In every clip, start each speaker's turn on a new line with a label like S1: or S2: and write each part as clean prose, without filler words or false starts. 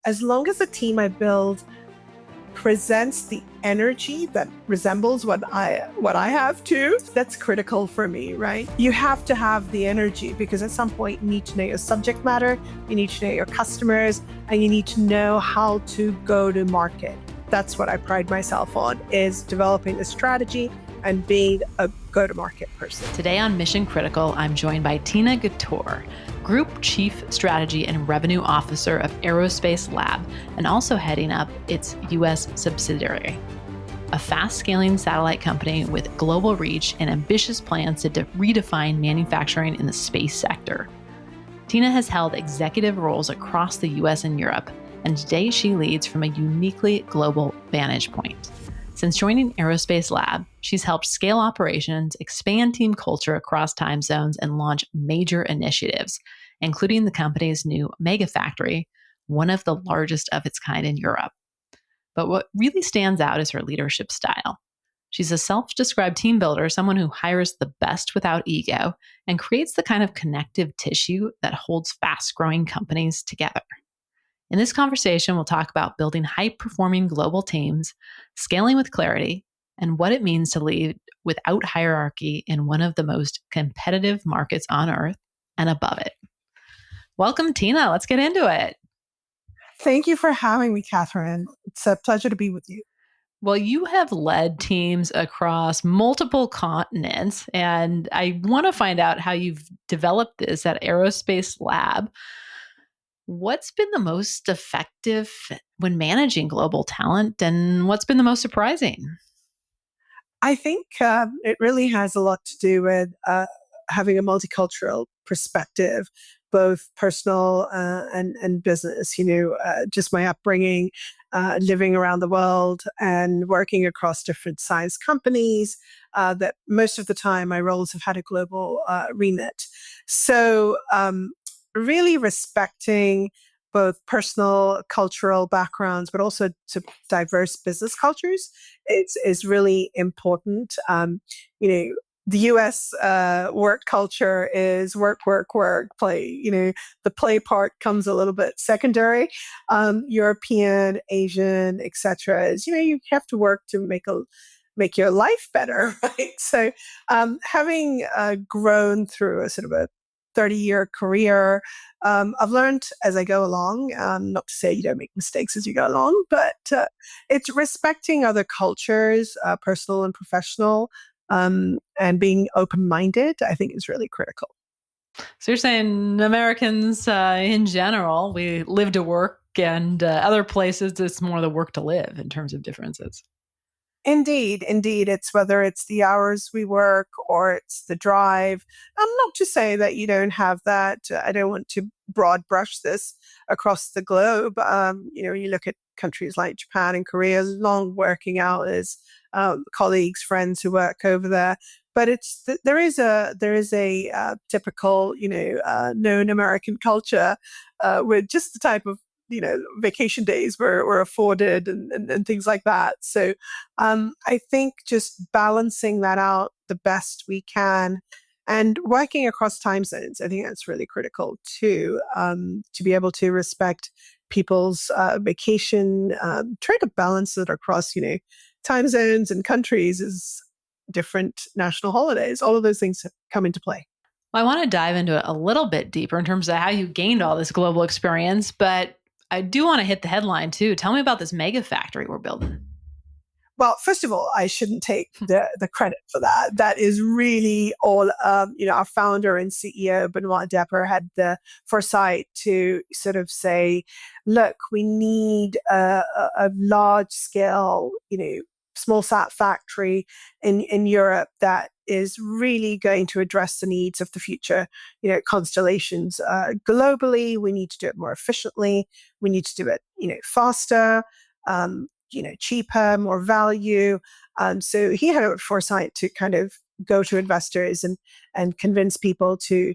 S1: As long as the team I build presents the energy that resembles what I have too, that's critical for me, right? You have to have the energy because at some point you need to know your subject matter, you need to know your customers, and you need to know how to go to market. That's what I pride myself on, is developing a strategy and being a go-to-market person.
S2: Today on Mission Critical, I'm joined by Tina Ghataore, Group Chief Strategy and Revenue Officer of Aerospacelab, and also heading up its U.S. subsidiary. A fast-scaling satellite company with global reach and ambitious plans to redefine manufacturing in the space sector. Tina has held executive roles across the U.S. and Europe, and today she leads from a uniquely global vantage point. Since joining Aerospacelab, she's helped scale operations, expand team culture across time zones, and launch major initiatives, including the company's new mega factory, one of the largest of its kind in Europe. But what really stands out is her leadership style. She's a self-described team builder, someone who hires the best without ego and creates the kind of connective tissue that holds fast-growing companies together. In this conversation, we'll talk about building high-performing global teams, scaling with clarity, and what it means to lead without hierarchy in one of the most competitive markets on Earth and above it. Welcome, Tina. Let's get into it.
S1: Thank you for having me, Catherine. It's a pleasure to be with you.
S2: Well, you have led teams across multiple continents, and I want to find out how you've developed this at Aerospacelab. What's been the most effective when managing global talent, and what's been the most surprising?
S1: I think it really has a lot to do with having a multicultural perspective, both personal and business. Just my upbringing, living around the world and working across different size companies, that most of the time my roles have had a global remit. So really respecting both personal cultural backgrounds, but also to diverse business cultures is really important. The U.S. Work culture is work, work, work, play. The play part comes a little bit secondary. European, Asian, etc. is you have to work to make your life better, right? So, having grown through a sort of a 30-year career, I've learned as I go along, not to say you don't make mistakes as you go along, but it's respecting other cultures, personal and professional, and being open-minded, I think is really critical.
S2: So you're saying Americans in general, we live to work, and other places, it's more the work to live in terms of differences.
S1: Indeed. It's whether it's the hours we work or it's the drive. I'm not to say that you don't have that. I don't want to broad brush this across the globe. You look at countries like Japan and Korea, long working hours, colleagues, friends who work over there. But there is a typical, known American culture with just the type of vacation days were afforded and things like that. So I think just balancing that out the best we can and working across time zones, I think that's really critical too, to be able to respect people's vacation, try to balance it across, time zones and countries is different national holidays. All of those things come into play.
S2: Well, I want to dive into it a little bit deeper in terms of how you gained all this global experience, but I do want to hit the headline too. Tell me about this mega factory we're building.
S1: Well, first of all, I shouldn't take the credit for that. That is really all, our founder and CEO, Benoit Depper, had the foresight to sort of say, look, we need a large scale, small sat factory in Europe that is really going to address the needs of the future, constellations globally. We need to do it more efficiently. We need to do it, faster, cheaper, more value. So he had a foresight to kind of go to investors and convince people to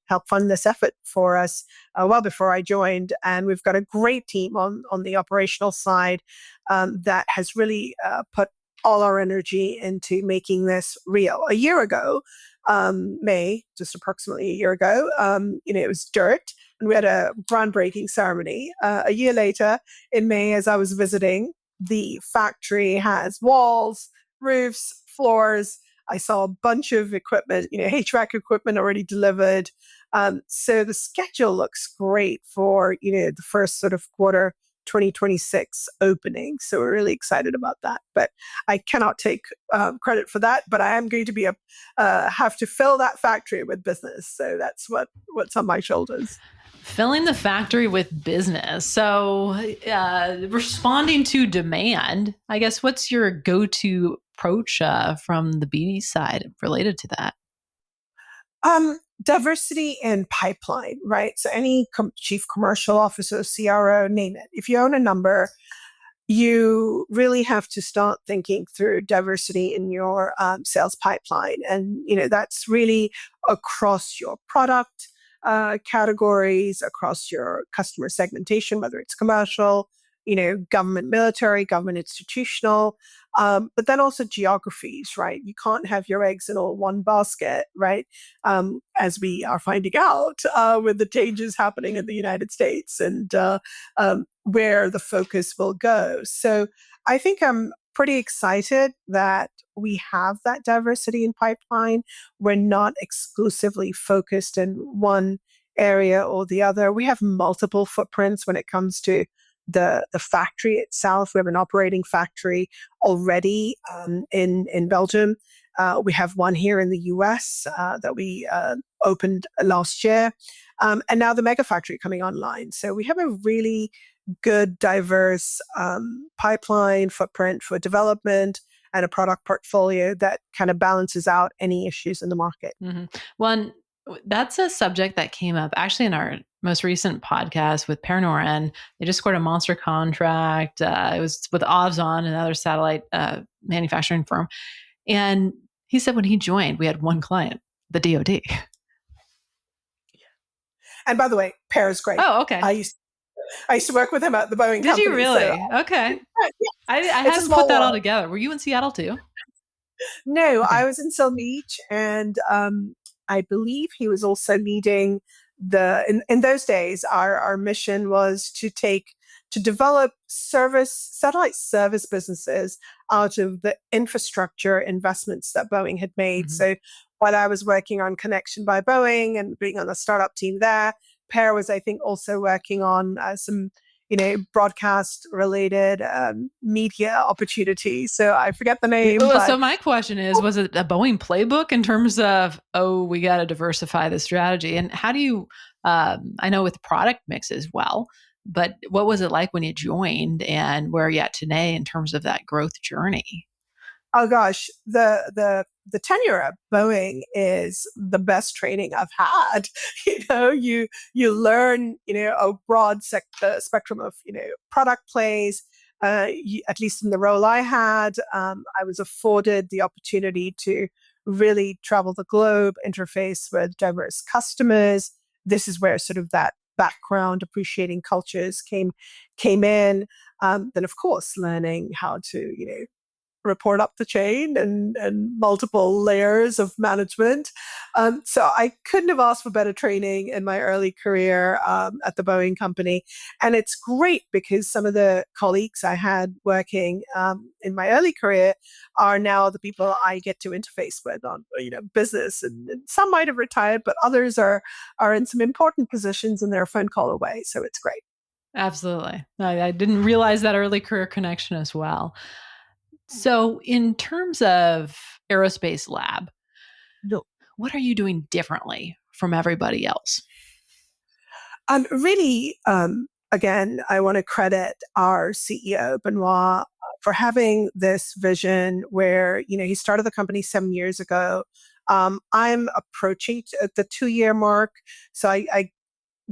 S1: help fund this effort for us well before I joined. And we've got a great team on the operational side that has really put all our energy into making this real. A year ago, May, just approximately a year ago. It was dirt, and we had a groundbreaking ceremony. A year later, in May, as I was visiting, the factory has walls, roofs, floors. I saw a bunch of equipment, HVAC equipment already delivered. So the schedule looks great for, the first sort of quarter 2026 opening. So we're really excited about that. But I cannot take credit for that. But I am going to be have to fill that factory with business. So that's what's on my shoulders.
S2: Filling the factory with business. So, responding to demand, I guess, what's your go-to approach from the BD side related to that?
S1: Diversity in pipeline, right? So any chief commercial officer, CRO, name it. If you own a number, you really have to start thinking through diversity in your sales pipeline. And, that's really across your product categories, across your customer segmentation, whether it's commercial, government, military, government, institutional, but then also geographies, right? You can't have your eggs in all one basket, right? As we are finding out with the changes happening in the United States and where the focus will go. So I think I'm pretty excited that we have that diversity in pipeline. We're not exclusively focused in one area or the other. We have multiple footprints when it comes to the factory itself. We have an operating factory already in Belgium. We have one here in the US that we opened last year. And now the mega factory coming online. So we have a really good, diverse pipeline footprint for development and a product portfolio that kind of balances out any issues in the market.
S2: Mm-hmm. One, that's a subject that came up actually in our most recent podcast with Paranoran. They just scored a monster contract. It was with Ovzon, another satellite manufacturing firm. And he said when he joined, we had one client, the DoD.
S1: And by the way, Per is great.
S2: Oh, okay.
S1: I used to work with him at the Boeing company.
S2: Did you really?
S1: So,
S2: okay.
S1: yeah,
S2: I hadn't put that all together. Were you in Seattle too?
S1: No, okay. I was in Silm Beach, and I believe he was also leading in those days, our mission was to develop satellite service businesses out of the infrastructure investments that Boeing had made. Mm-hmm. So while I was working on Connection by Boeing and being on the startup team there, Per was, I think, also working on some broadcast related media opportunities. So I forget the name.
S2: Well, so my question is, was it a Boeing playbook in terms of, we got to diversify the strategy? And how do you, I know with the product mix as well, but what was it like when you joined and where you're at today in terms of that growth journey?
S1: Oh gosh, the tenure at Boeing is the best training I've had. You learn, a broad spectrum of, product plays. At least in the role I had, I was afforded the opportunity to really travel the globe, interface with diverse customers. This is where sort of that background, appreciating cultures came in. Then, of course, learning how to, report up the chain and multiple layers of management. So I couldn't have asked for better training in my early career at the Boeing company. And it's great because some of the colleagues I had working in my early career are now the people I get to interface with on business. And some might have retired, but others are in some important positions and they're a phone call away. So it's great.
S2: Absolutely. I didn't realize that early career connection as well. So in terms of Aerospacelab, what are you doing differently from everybody else?
S1: Really, again, I want to credit our CEO, Benoit, for having this vision where, he started the company 7 years ago. I'm approaching the 2-year mark. So I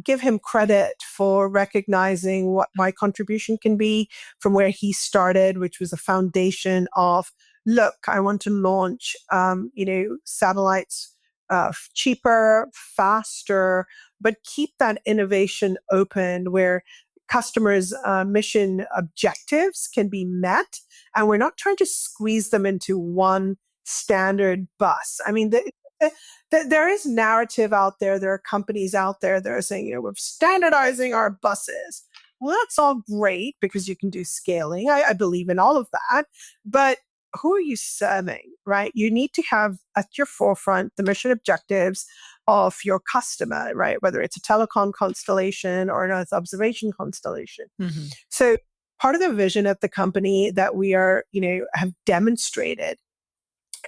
S1: give him credit for recognizing what my contribution can be from where he started, which was a foundation of, look, I want to launch, satellites cheaper, faster, but keep that innovation open where customers' mission objectives can be met. And we're not trying to squeeze them into one standard bus. I mean, the there is narrative out there. There are companies out there that are saying, we're standardizing our buses. Well, that's all great because you can do scaling. I believe in all of that. But who are you serving, right? You need to have at your forefront the mission objectives of your customer, right? Whether it's a telecom constellation or an Earth observation constellation.
S2: Mm-hmm.
S1: So part of the vision of the company that we are, have demonstrated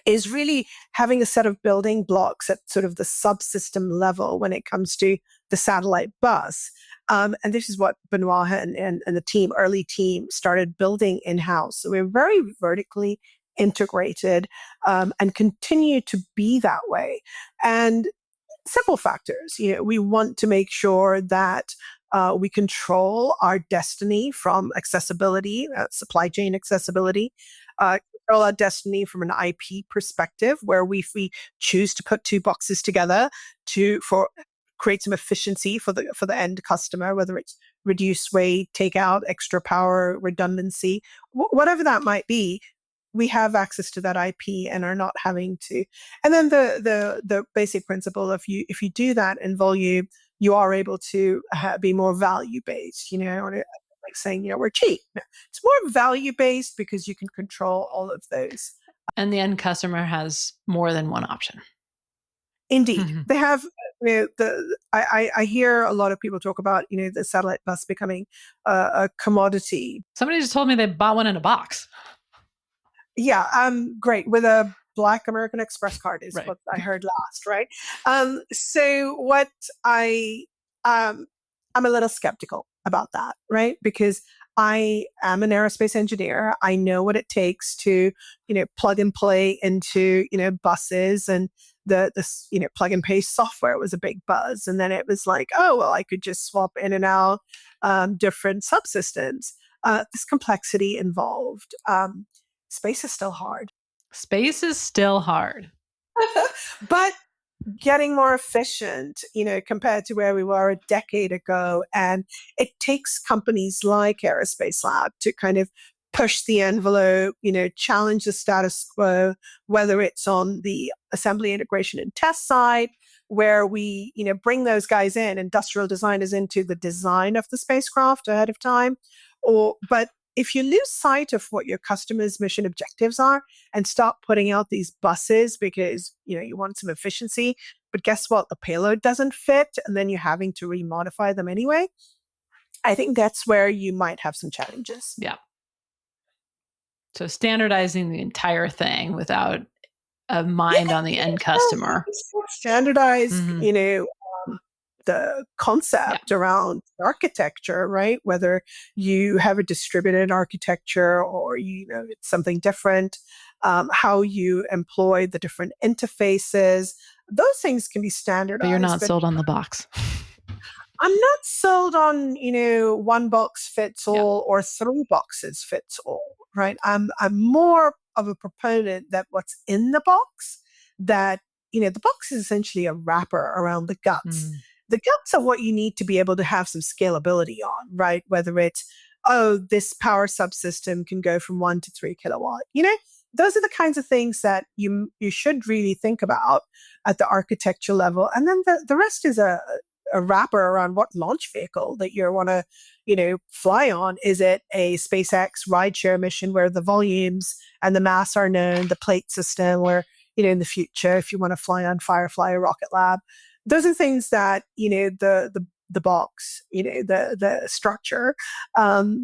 S1: is really having a set of building blocks at sort of the subsystem level when it comes to the satellite bus. And this is what Benoit and the early team started building in-house. So we're very vertically integrated and continue to be that way. And simple factors, we want to make sure that we control our destiny from accessibility, supply chain accessibility, control our destiny from an IP perspective, where if we choose to put two boxes together for create some efficiency for the end customer, whether it's reduce weight, take out extra power, redundancy, whatever that might be, we have access to that IP and are not having to. And then the basic principle, if you do that in volume, you are able to be more value based. Like saying we're cheap. No, it's more value based because you can control all of those.
S2: And the end customer has more than one option.
S1: Indeed, they have. I hear a lot of people talk about the satellite bus becoming a commodity.
S2: Somebody just told me they bought one in a box.
S1: Yeah, great. With a Black American Express card is
S2: Right.
S1: what I heard last, right? So what I'm a little skeptical about that, right? Because I am an aerospace engineer. I know what it takes to, plug and play into, buses, and the plug and play software was a big buzz. And then it was like, oh, well, I could just swap in and out different subsystems. This complexity involved. Space is still hard.
S2: Space is still hard.
S1: But getting more efficient, compared to where we were a decade ago. And it takes companies like Aerospacelab to kind of push the envelope, challenge the status quo, whether it's on the assembly, integration, and test side, where we, bring those guys in, industrial designers, into the design of the spacecraft ahead of time. But if you lose sight of what your customer's mission objectives are and start putting out these buses because, you want some efficiency, but guess what? The payload doesn't fit, and then you're having to remodify them anyway. I think that's where you might have some challenges.
S2: Yeah. So standardizing the entire thing without a mind on the end customer.
S1: Standardize, the concept around architecture, right? Whether you have a distributed architecture or, it's something different, how you employ the different interfaces, those things can be standardized.
S2: But you're not sold on the box.
S1: I'm not sold on, one box fits all or three boxes fits all, right? I'm more of a proponent that what's in the box, that, the box is essentially a wrapper around the guts. The guts are what you need to be able to have some scalability on, right? Whether it's, this power subsystem can go from 1 to 3 kilowatt. Those are the kinds of things that you should really think about at the architecture level. And then the rest is a wrapper around what launch vehicle that you want to, fly on. Is it a SpaceX rideshare mission where the volumes and the mass are known, the plate system, where, in the future, if you want to fly on Firefly or Rocket Lab, those are things that, the box, the structure,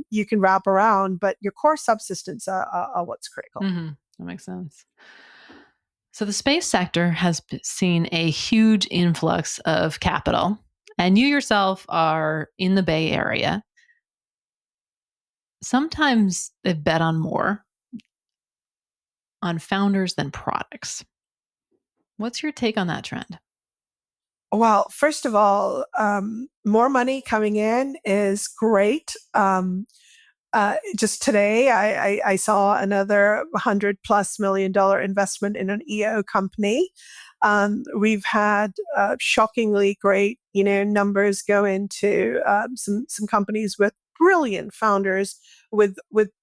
S1: you can wrap around, but your core subsystems are what's critical.
S2: That makes sense. So the space sector has seen a huge influx of capital, and you yourself are in the Bay Area. Sometimes they bet on more on founders than products. What's your take on that trend?
S1: Well, first of all, more money coming in is great. Just today, I saw another $100+ million investment in an EO company. We've had shockingly great, numbers go into some companies with brilliant founders with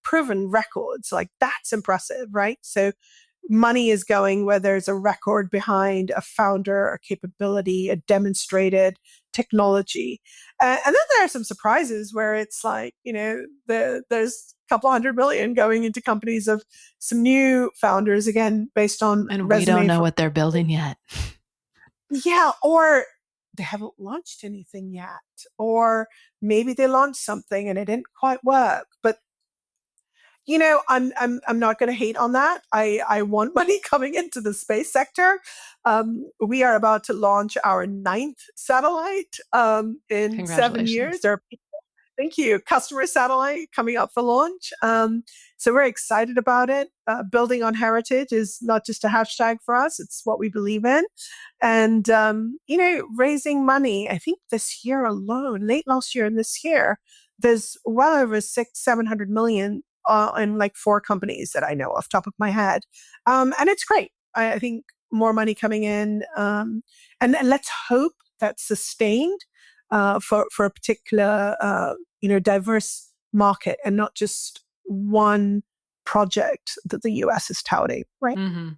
S1: proven records. Like, that's impressive, right? So money is going where there's a record behind a founder, a capability, a demonstrated technology. And then there are some surprises where it's like, there's a couple hundred million going into companies of some new founders, again, based on
S2: And we don't
S1: resume
S2: know
S1: from,
S2: what they're building yet.
S1: yeah, or they haven't launched anything yet, or maybe they launched something and it didn't quite work. But I'm not going to hate on that. I want money coming into the space sector. We are about to launch our ninth satellite in 7 years.
S2: Congratulations.
S1: Thank you. Customer satellite coming up for launch. So we're excited about it. Building on heritage is not just a hashtag for us, it's what we believe in. And, raising money, I think this year alone, late last year and this year, there's well over 700 million in like four companies that I know off the top of my head. And it's great. I think more money coming in. And let's hope that's sustained for a particular diverse market and not just one project that the US is touting, right?
S2: Mm-hmm.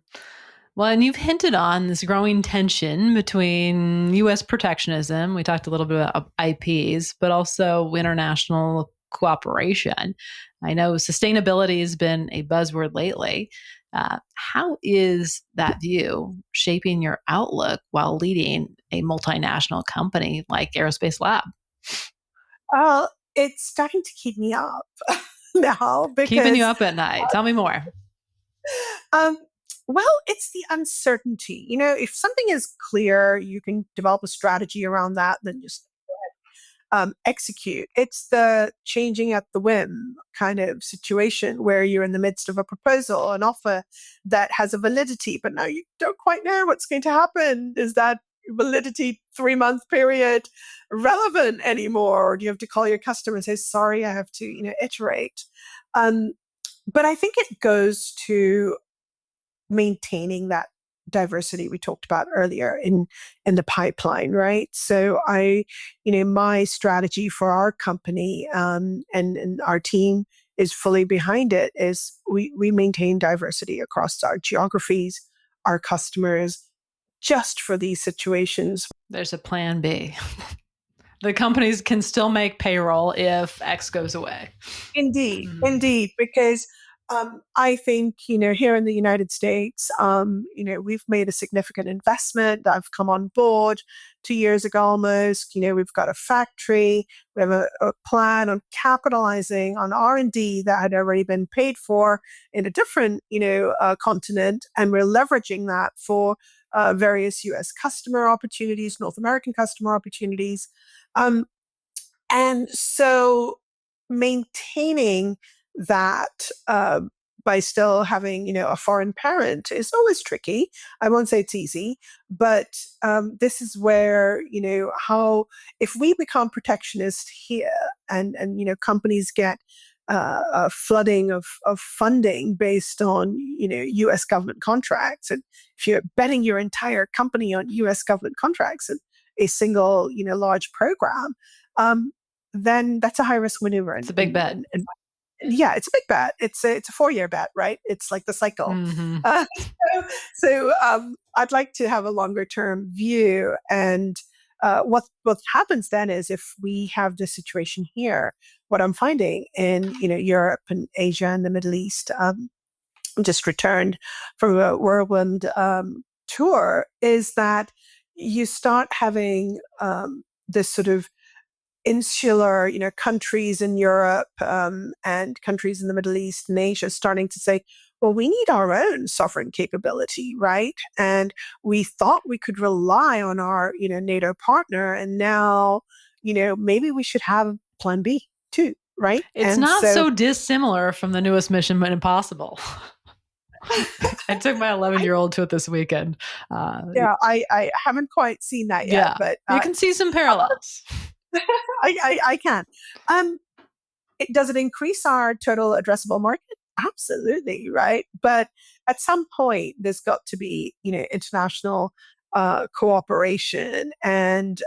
S2: Well, and you've hinted on this growing tension between US protectionism. We talked a little bit about IPs, but also international cooperation. I know sustainability has been a buzzword lately. How is that view shaping your outlook while leading a multinational company like Aerospacelab?
S1: It's starting to keep me up now
S2: Keeping you
S1: because
S2: up at night. Tell me more.
S1: Um, well, it's the uncertainty. If something is clear, you can develop a strategy around that, then just execute. It's the changing at the whim kind of situation where you're in the midst of a proposal, an offer that has a validity, but now you don't quite know what's going to happen. Is that validity 3-month period relevant anymore? Or do you have to call your customer and say, sorry, I have to, iterate? Um, but I think it goes to maintaining that diversity we talked about earlier in the pipeline, right? So my strategy for our company and our team is fully behind it. Is we maintain diversity across our geographies, our customers, just for these situations.
S2: There's a plan B. The companies can still make payroll if X goes away.
S1: Indeed,
S2: Mm-hmm.
S1: indeed, because I think, here in the United States, we've made a significant investment. I've come on board 2 years ago almost. We've got a factory. We have a plan on capitalizing on R&D that had already been paid for in a different, continent. And we're leveraging that for various US customer opportunities, North American customer opportunities. And so maintaining that by still having, a foreign parent is always tricky. I won't say it's easy, but this is where, how if we become protectionist here and companies get a flooding of funding based on, US government contracts. And if you're betting your entire company on US government contracts and a single, large program, then that's a high risk maneuver.
S2: It's a big bet.
S1: And yeah, it's a big bet. It's a 4-year bet, right? It's like the cycle.
S2: Mm-hmm.
S1: So I'd like to have a longer term view. And what happens then is if we have this situation here, what I'm finding in Europe and Asia and the Middle East, just returned from a whirlwind tour, is that you start having this sort of insular, countries in Europe and countries in the Middle East and Asia starting to say, well, we need our own sovereign capability, right? And we thought we could rely on our, NATO partner, and now, maybe we should have Plan B too, right?
S2: It's
S1: And
S2: not
S1: so
S2: so dissimilar from the newest Mission Impossible. I took my 11-year-old to it this weekend.
S1: yeah, I haven't quite seen that yet,
S2: Yeah,
S1: but
S2: you can see some parallels.
S1: I can. Does it increase our total addressable market? Absolutely, right? But at some point, there's got to be, international cooperation and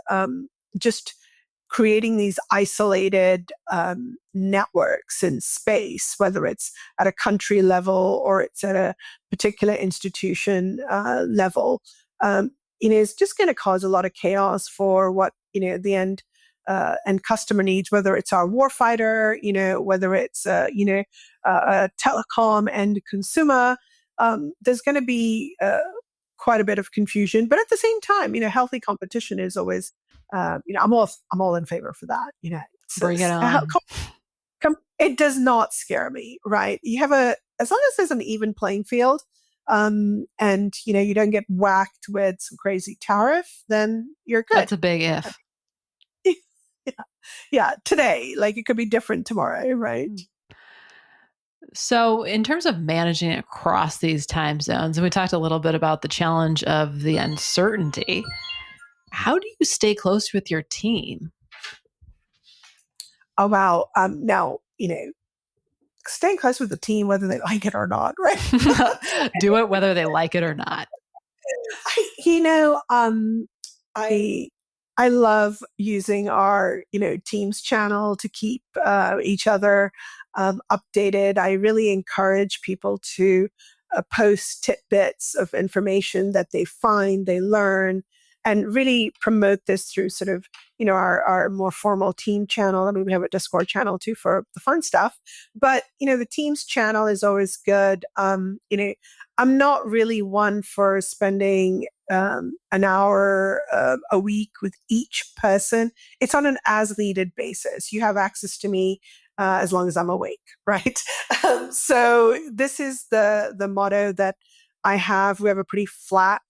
S1: just creating these isolated networks in space, whether it's at a country level or it's at a particular institution level, is just going to cause a lot of chaos for what, the end and customer needs, whether it's our warfighter, whether it's, a telecom end consumer. There's going to be quite a bit of confusion, but at the same time, healthy competition is always, I'm all in favor for that.
S2: Bring it on.
S1: It does not scare me, right? As long as there's an even playing field, and you don't get whacked with some crazy tariff, then you're good.
S2: That's a big if.
S1: Yeah, today, like it could be different tomorrow, right?
S2: So, in terms of managing across these time zones, and we talked a little bit about the challenge of the uncertainty, how do you stay close with your team?
S1: Oh, wow. Now, staying close with the team, whether they like it or not, right?
S2: Do it whether they like it or not.
S1: I I love using our Teams channel to keep each other updated. I really encourage people to post tidbits of information that they find, they learn, and really promote this through sort of our more formal team channel. I mean, we have a Discord channel too for the fun stuff, but the Teams channel is always good. I'm not really one for spending an hour a week with each person. It's on an as needed basis. You have access to me as long as I'm awake, right? So this is the motto that I have. We have a pretty flat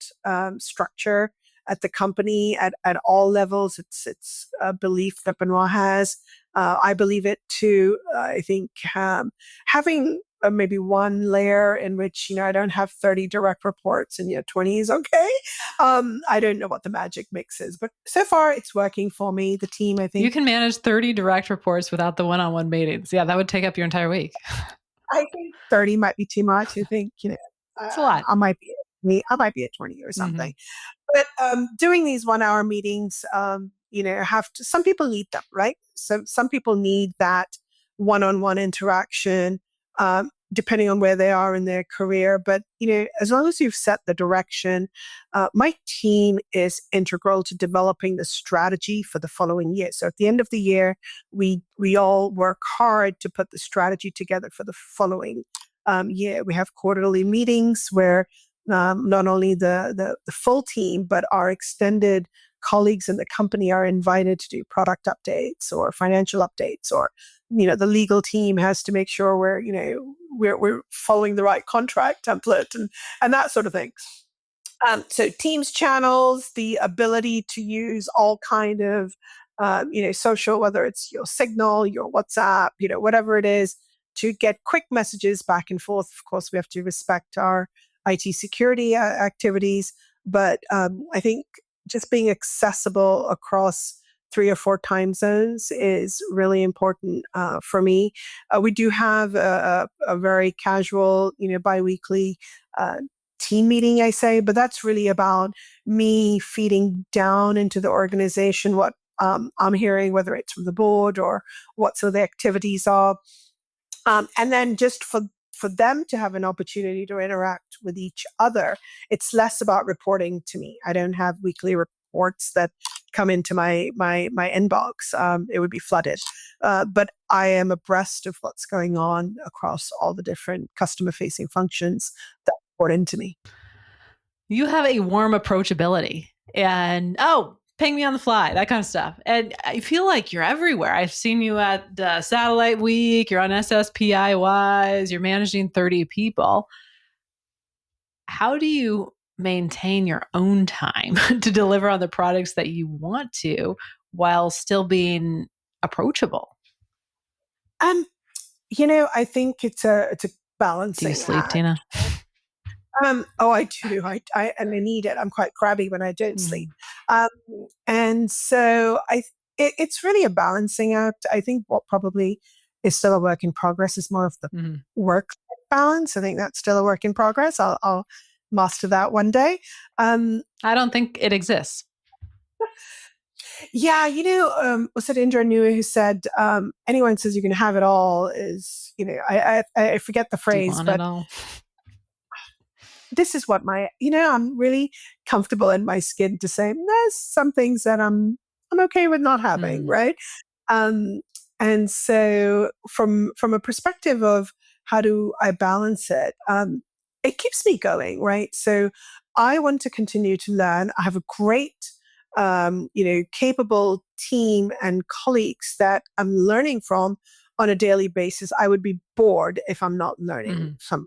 S1: structure at the company at all levels. It's a belief that Benoit has. I believe it too. I think having maybe one layer in which I don't have 30 direct reports and 20 is okay. I don't know what the magic mix is, but so far it's working for me. The team, I think
S2: you can manage 30 direct reports without the one-on-one meetings. Yeah, that would take up your entire week.
S1: I think 30 might be too much. I think
S2: it's a lot.
S1: I might be at 20 or something. But doing these 1 hour meetings, some people need them, right? So some people need that one-on-one interaction, depending on where they are in their career. But, as long as you've set the direction, my team is integral to developing the strategy for the following year. So at the end of the year, we all work hard to put the strategy together for the following year. We have quarterly meetings where not only the full team, but our extended colleagues in the company are invited to do product updates or financial updates, or the legal team has to make sure we're following the right contract template and that sort of thing. So Teams channels, the ability to use all kind of social, whether it's your Signal, your WhatsApp, whatever it is, to get quick messages back and forth. Of course, we have to respect our IT security activities, but I think just being accessible across 3 or 4 time zones is really important for me. We do have a very casual, biweekly team meeting, I say, but that's really about me feeding down into the organization what I'm hearing, whether it's from the board or what some of the activities are. And then just for them to have an opportunity to interact with each other, it's less about reporting to me. I don't have weekly reports that come into my inbox. It would be flooded. But I am abreast of what's going on across all the different customer-facing functions that report into me.
S2: You have a warm approachability and, ping me on the fly, that kind of stuff. And I feel like you're everywhere. I've seen you at Satellite Week, you're on SSPI Wise, you're managing 30 people. How do you maintain your own time to deliver on the products that you want to while still being approachable?
S1: I think it's a balancing
S2: Do you sleep,
S1: act.
S2: Tina?
S1: I do. I need it. I'm quite crabby when I don't sleep. And so it's really a balancing act. I think what probably is still a work in progress is more of the work balance. I think that's still a work in progress. I'll master that one day.
S2: I don't think it exists.
S1: Yeah, was it Indra Nui who said, anyone says you can have it all is, I forget the
S2: Do you
S1: phrase,
S2: want it
S1: but
S2: all?
S1: this is what I'm really comfortable in my skin to say there's some things that I'm okay with not having,
S2: Mm.
S1: right? Um, and so from a perspective of how do I balance it, it keeps me going, right? So I want to continue to learn. I have a great, capable team and colleagues that I'm learning from on a daily basis. I would be bored if I'm not learning
S2: Mhm.
S1: something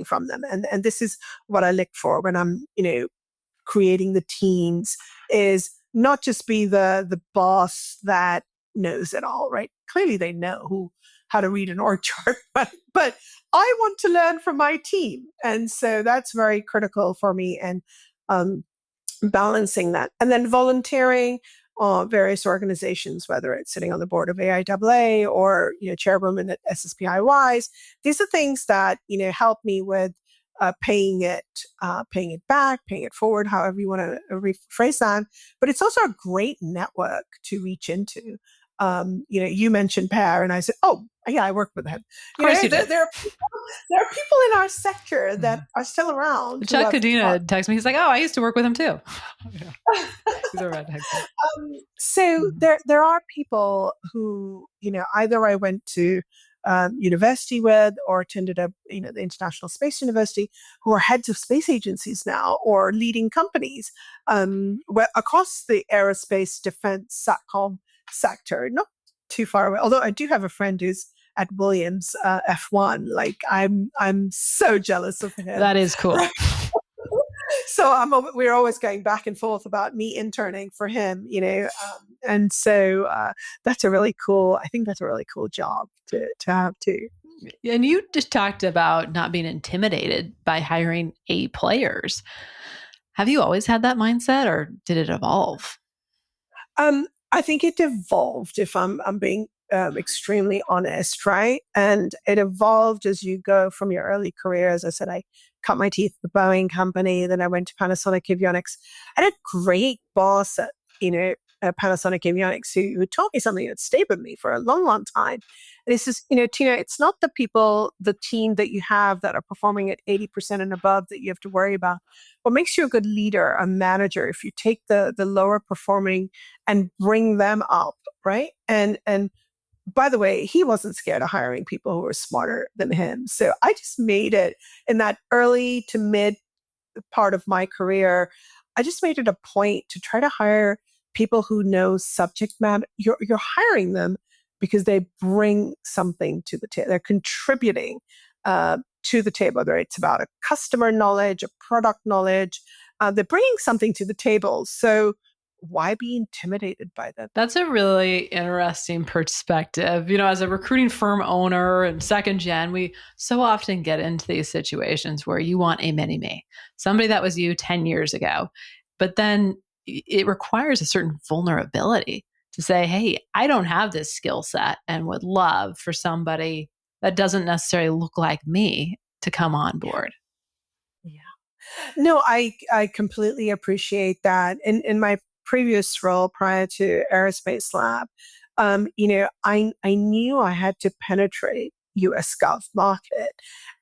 S1: from them. And this is what I look for when I'm, creating the teams is not just be the boss that knows it all, right? Clearly they know how to read an org chart, but I want to learn from my team. And so that's very critical for me. And um, balancing that. And then volunteering various organizations, whether it's sitting on the board of AIAA or, chairwoman at SSPIWise. These are things that, help me with paying it back, paying it forward, however you want to rephrase that. But it's also a great network to reach into. You mentioned Per, and I said, "Oh, yeah, I work with him."
S2: Of course you
S1: There,
S2: did.
S1: there are people in our sector that
S2: Mhm.
S1: are still around who
S2: Chuck
S1: have taught.
S2: Cadena texted me. He's like, "Oh, I used to work with him too." Yeah, he's a redhead guy.
S1: So
S2: Mhm.
S1: there are people who either I went to university with or attended the International Space University who are heads of space agencies now or leading companies across the aerospace defense satcom sector, not too far away. Although I do have a friend who's at Williams F1. Like I'm so jealous of him.
S2: That is cool.
S1: So we're always going back and forth about me interning for him, and so that's a really cool. I think that's a really cool job to have too.
S2: And you just talked about not being intimidated by hiring A players. Have you always had that mindset or did it evolve?
S1: I think it evolved. If I'm being extremely honest, right? And it evolved as you go from your early career. As I said, I cut my teeth at the Boeing company. Then I went to Panasonic Avionics. I had a great boss at Panasonic Avionics who taught me something that stayed with me for a long, long time. And he says, Tina, it's not the team that you have that are performing at 80% and above that you have to worry about. What makes you a good leader, a manager, if you take the lower performing and bring them up, right? And by the way, he wasn't scared of hiring people who were smarter than him. So I just made it in that early to mid part of my career. I just made it a point to try to hire people who know subject matter. You're hiring them because they bring something to the table. They're contributing to the table, whether it's about a customer knowledge, a product knowledge. They're bringing something to the table. So why be intimidated by them?
S2: That's a really interesting perspective. As a recruiting firm owner and second gen, we so often get into these situations where you want a mini me, somebody that was you 10 years ago. But then it requires a certain vulnerability to say, hey, I don't have this skill set and would love for somebody that doesn't necessarily look like me to come on board.
S1: Yeah. No, I completely appreciate that. In my previous role prior to Aerospace Lab, I knew I had to penetrate US Gulf market.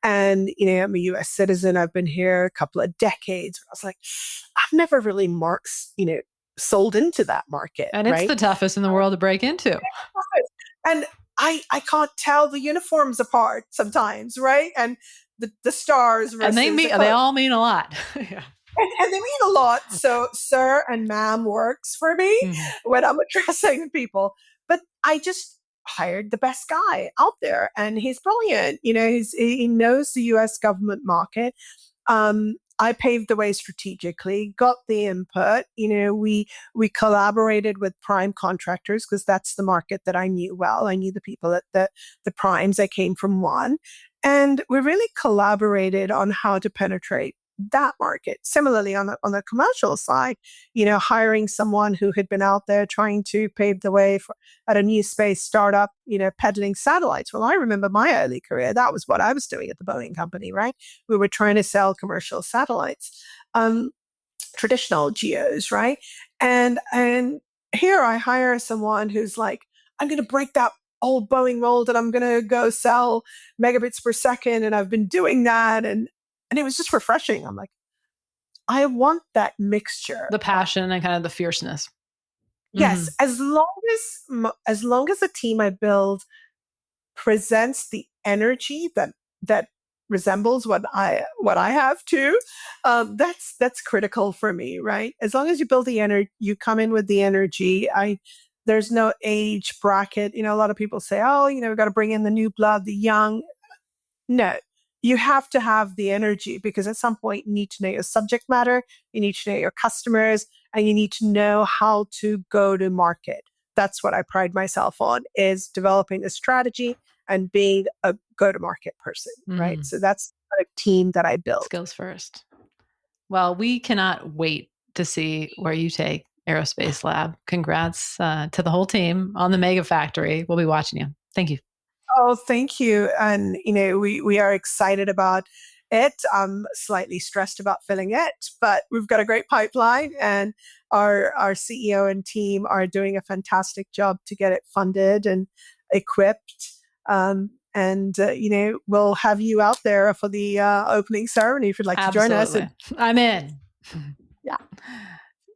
S1: And, I'm a US citizen. I've been here a couple of decades. I was like, I've never really sold into that market,
S2: And it's
S1: right?
S2: the toughest in the world to break into.
S1: And I can't tell the uniforms apart sometimes, right? And the stars
S2: And
S1: versus the
S2: they
S1: clothes.
S2: all mean a lot. Yeah.
S1: And they mean a lot. So, sir and ma'am works for me
S2: Mhm.
S1: when I'm addressing people. But I just hired the best guy out there, and he's brilliant. He knows the U.S. government market. I paved the way strategically, got the input. We collaborated with prime contractors because that's the market that I knew well. I knew the people at the primes. I came from one, and we really collaborated on how to penetrate that market. Similarly, on the commercial side, hiring someone who had been out there trying to pave the way at a new space startup, peddling satellites. Well, I remember my early career. That was what I was doing at the Boeing company, right? We were trying to sell commercial satellites, traditional geos, right? And here I hire someone who's like, I'm going to break that old Boeing mold and I'm going to go sell megabits per second. And I've been doing that. And it was just refreshing. I'm like, I want that mixture.
S2: The passion and kind of the fierceness.
S1: Yes, as long as the team I build presents the energy that resembles what I have too, that's critical for me, right? As long as you build the energy, you come in with the energy. There's no age bracket. You know, a lot of people say, oh, you know, we've got to bring in the new blood, the young. No, you have to have the energy because at some point you need to know your subject matter, you need to know your customers, and you need to know how to go to market. That's what I pride myself on, is developing a strategy and being a go-to-market person, right? So that's a team that I built.
S2: Skills first. Well, we cannot wait to see where you take Aerospacelab. Congrats to the whole team on the Mega Factory. We'll be watching you. Thank you.
S1: Oh, thank you. And, you know, we are excited about it. I'm slightly stressed about filling it, but we've got a great pipeline and our CEO and team are doing a fantastic job to get it funded and equipped. You know, we'll have you out there for the opening ceremony if you'd like to join us.
S2: Absolutely. I'm in.
S1: Yeah.